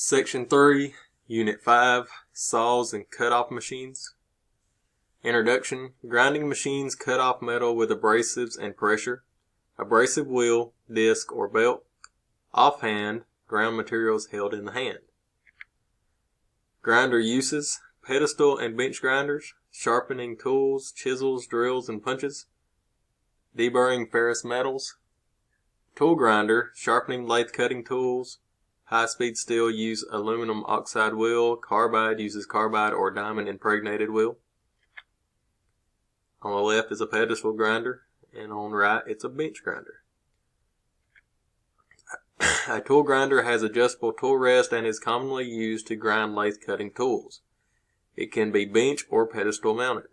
Section 3, Unit 5, Saws and Cut-Off Machines. Introduction. Grinding machines cut off metal with abrasives and pressure. Abrasive wheel, disc, or belt. Offhand, ground materials held in the hand. Grinder uses. Pedestal and bench grinders. Sharpening tools, chisels, drills, and punches. Deburring ferrous metals. Tool grinder, sharpening lathe cutting tools. High-speed steel use aluminum oxide wheel. Carbide uses carbide or diamond impregnated wheel. On the left is a pedestal grinder, and on the right it's a bench grinder. A tool grinder has adjustable tool rest and is commonly used to grind lathe cutting tools. It can be bench or pedestal mounted.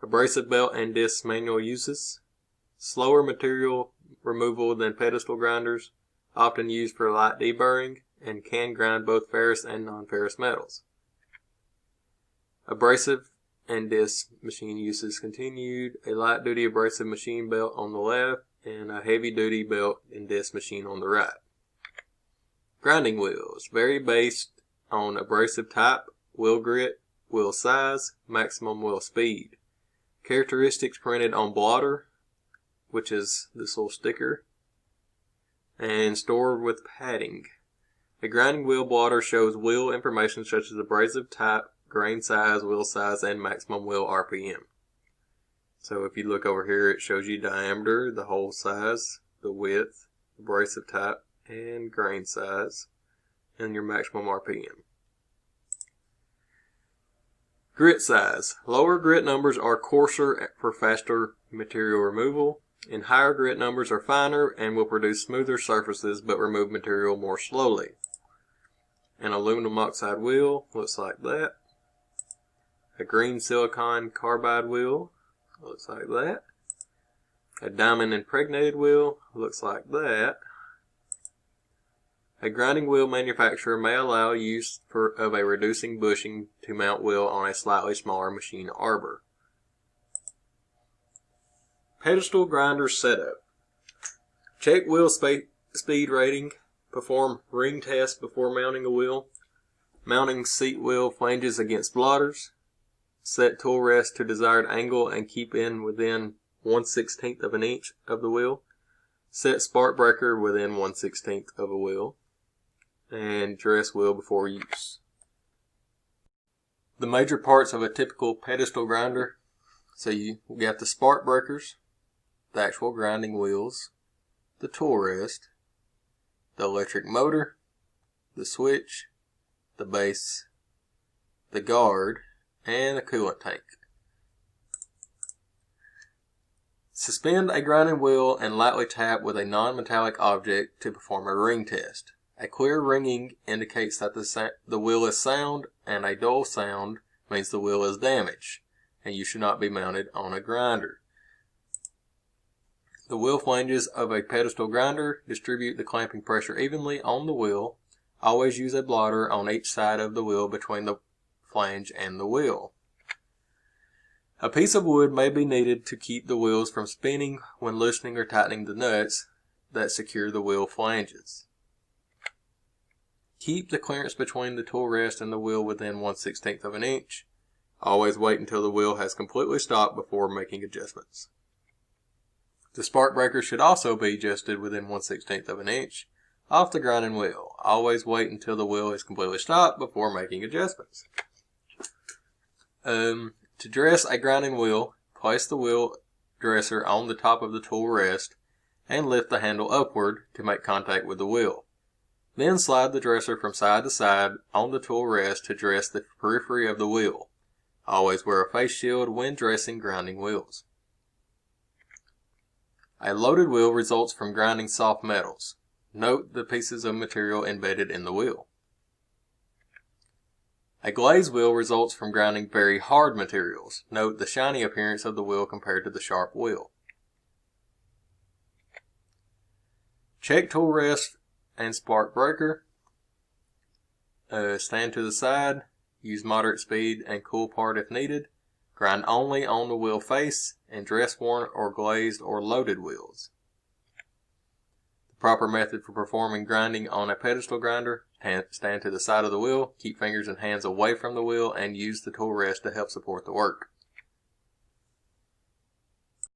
Abrasive belt and disc manual uses. Slower material removal than pedestal grinders, often used for light deburring, and can grind both ferrous and non-ferrous metals. Abrasive and disc machine uses continued. A light-duty abrasive machine belt on the left and a heavy-duty belt and disc machine on the right. Grinding wheels vary based on abrasive type, wheel grit, wheel size, maximum wheel speed. Characteristics printed on blotter, which is this little sticker, and stored with padding. A grinding wheel blotter shows wheel information such as abrasive type, grain size, wheel size, and maximum wheel RPM. So if you look over here, it shows you diameter, the hole size, the width, abrasive type, and grain size, and your maximum RPM. Grit size. Lower grit numbers are coarser for faster material removal, and higher grit numbers are finer and will produce smoother surfaces but remove material more slowly. An aluminum oxide wheel looks like that. A green silicon carbide wheel looks like that. A diamond impregnated wheel looks like that. A grinding wheel manufacturer may allow use of a reducing bushing to mount wheel on a slightly smaller machine arbor. Pedestal grinder setup. Check wheel speed rating. Perform ring test before mounting a wheel. Mounting seat wheel flanges against blotters. Set tool rest to desired angle and keep in within 1/16 of an inch of the wheel. Set spark breaker within 1/16 of a wheel. And dress wheel before use. The major parts of a typical pedestal grinder. So you got the spark breakers, the actual grinding wheels, the tool rest, the electric motor, the switch, the base, the guard, and a coolant tank. Suspend a grinding wheel and lightly tap with a non-metallic object to perform a ring test. A clear ringing indicates that the wheel is sound, and a dull sound means the wheel is damaged, and you should not be mounted on a grinder. The wheel flanges of a pedestal grinder distribute the clamping pressure evenly on the wheel. Always use a blotter on each side of the wheel between the flange and the wheel. A piece of wood may be needed to keep the wheels from spinning when loosening or tightening the nuts that secure the wheel flanges. Keep the clearance between the tool rest and the wheel within 1/16 of an inch. Always wait until the wheel has completely stopped before making adjustments. The spark breaker should also be adjusted within 1/16 of an inch off the grinding wheel. Always wait until the wheel is completely stopped before making adjustments. To dress a grinding wheel, place the wheel dresser on the top of the tool rest and lift the handle upward to make contact with the wheel. Then slide the dresser from side to side on the tool rest to dress the periphery of the wheel. Always wear a face shield when dressing grinding wheels. A loaded wheel results from grinding soft metals. Note the pieces of material embedded in the wheel. A glazed wheel results from grinding very hard materials. Note the shiny appearance of the wheel compared to the sharp wheel. Check tool rest and spark breaker. Stand to the side. Use moderate speed and cool part if needed. Grind only on the wheel face and dress worn or glazed or loaded wheels. Proper method for performing grinding on a pedestal grinder: stand to the side of the wheel, keep fingers and hands away from the wheel, and use the tool rest to help support the work.